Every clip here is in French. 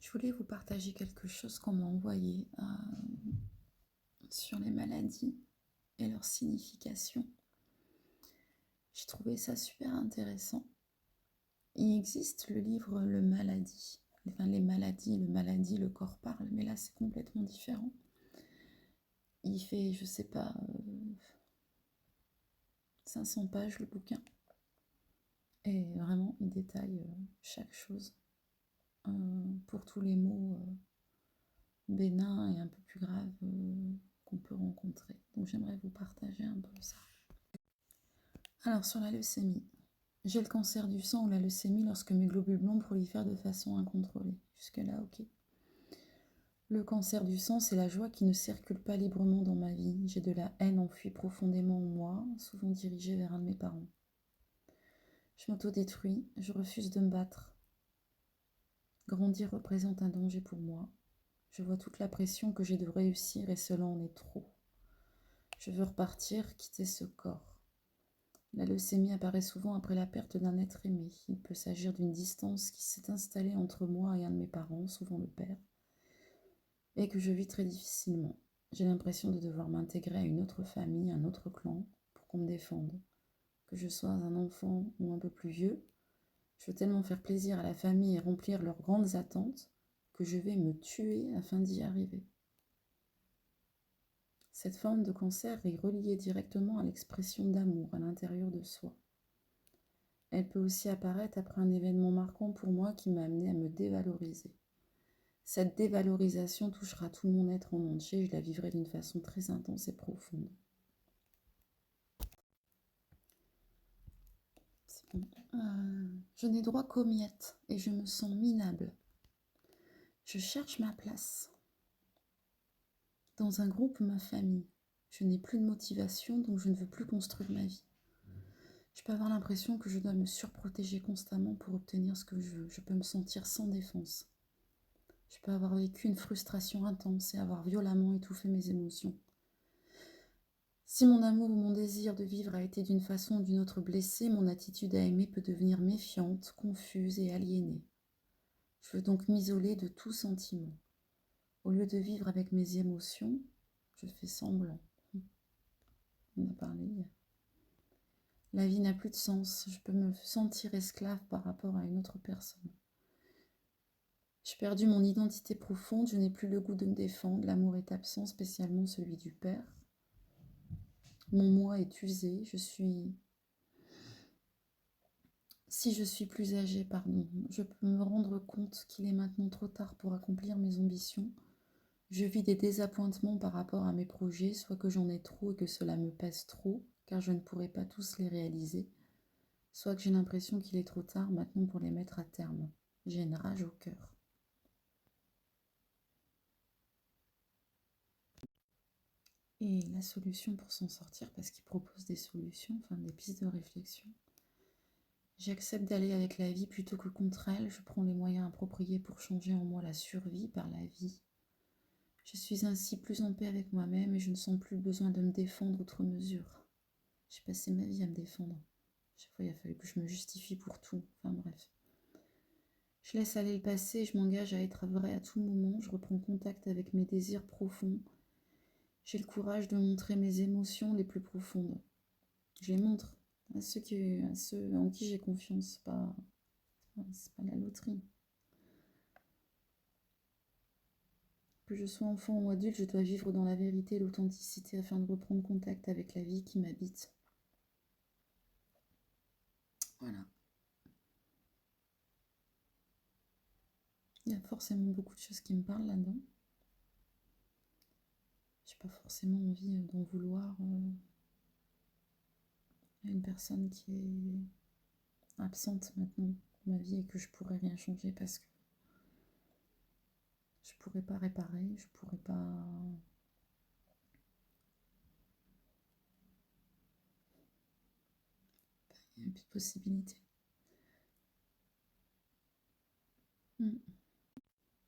Je voulais vous partager quelque chose qu'on m'a envoyé sur les maladies et leur signification. J'ai trouvé ça super intéressant. Il existe le livre Le Maladie. Enfin, les maladies, le maladie, le corps parle, mais là c'est complètement différent. Il fait, je sais pas, 500 pages le bouquin. Et vraiment, il détaille chaque chose pour tous les mots bénins et un peu plus graves qu'on peut rencontrer. Donc j'aimerais vous partager un peu ça. Alors sur la leucémie. J'ai le cancer du sang ou la leucémie lorsque mes globules blancs prolifèrent de façon incontrôlée. Jusque-là, ok. Le cancer du sang, c'est la joie qui ne circule pas librement dans ma vie. J'ai de la haine enfouie profondément en moi, souvent dirigée vers un de mes parents. Je m'autodétruis, je refuse de me battre. Grandir représente un danger pour moi. Je vois toute la pression que j'ai de réussir et cela en est trop. Je veux repartir, quitter ce corps. La leucémie apparaît souvent après la perte d'un être aimé. Il peut s'agir d'une distance qui s'est installée entre moi et un de mes parents, souvent le père, et que je vis très difficilement. J'ai l'impression de devoir m'intégrer à une autre famille, un autre clan, pour qu'on me défende. Que je sois un enfant ou un peu plus vieux, je veux tellement faire plaisir à la famille et remplir leurs grandes attentes que je vais me tuer afin d'y arriver. Cette forme de cancer est reliée directement à l'expression d'amour à l'intérieur de soi. Elle peut aussi apparaître après un événement marquant pour moi qui m'a amené à me dévaloriser. Cette dévalorisation touchera tout mon être en entier et je la vivrai d'une façon très intense et profonde. C'est bon. Je n'ai droit qu'aux miettes et je me sens minable. Je cherche ma place. Dans un groupe ou ma famille, je n'ai plus de motivation, donc je ne veux plus construire ma vie. Je peux avoir l'impression que je dois me surprotéger constamment pour obtenir ce que je veux. Je peux me sentir sans défense. Je peux avoir vécu une frustration intense et avoir violemment étouffé mes émotions. Si mon amour ou mon désir de vivre a été d'une façon ou d'une autre blessé, mon attitude à aimer peut devenir méfiante, confuse et aliénée. Je veux donc m'isoler de tout sentiment. Au lieu de vivre avec mes émotions, je fais semblant. On a parlé hier. La vie n'a plus de sens. Je peux me sentir esclave par rapport à une autre personne. J'ai perdu mon identité profonde. Je n'ai plus le goût de me défendre. L'amour est absent, spécialement celui du père. Mon moi est usé. Si je suis plus âgée, je peux me rendre compte qu'il est maintenant trop tard pour accomplir mes ambitions. Je vis des désappointements par rapport à mes projets, soit que j'en ai trop et que cela me pèse trop, car je ne pourrai pas tous les réaliser, soit que j'ai l'impression qu'il est trop tard maintenant pour les mettre à terme. J'ai une rage au cœur. Et la solution pour s'en sortir, parce qu'il propose des solutions, enfin des pistes de réflexion. J'accepte d'aller avec la vie plutôt que contre elle. Je prends les moyens appropriés pour changer en moi la survie par la vie. Je suis ainsi plus en paix avec moi-même et je ne sens plus le besoin de me défendre outre mesure. J'ai passé ma vie à me défendre. Chaque fois, il a fallu que je me justifie pour tout. Enfin bref. Je laisse aller le passé et je m'engage à être vrai à tout moment. Je reprends contact avec mes désirs profonds. J'ai le courage de montrer mes émotions les plus profondes. Je les montre à ceux en qui j'ai confiance. C'est pas la loterie. Que je sois enfant ou adulte, je dois vivre dans la vérité et l'authenticité afin de reprendre contact avec la vie qui m'habite. Voilà. Il y a forcément beaucoup de choses qui me parlent là-dedans. J'ai pas forcément envie d'en vouloir à une personne qui est absente maintenant de ma vie et que je pourrais rien changer parce que je pourrais pas réparer, je pourrais pas. Il n'y a plus de possibilité.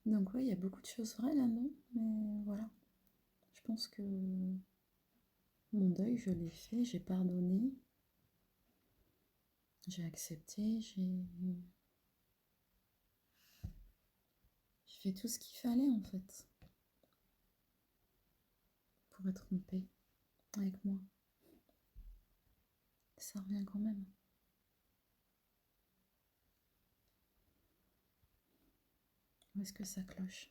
Donc oui, il y a beaucoup de choses vraies là-dedans, mais voilà. Je pense que mon deuil, je l'ai fait, j'ai pardonné, j'ai accepté, j'ai fait tout ce qu'il fallait en fait pour être en paix avec moi. Ça revient quand même. Où est-ce que ça cloche?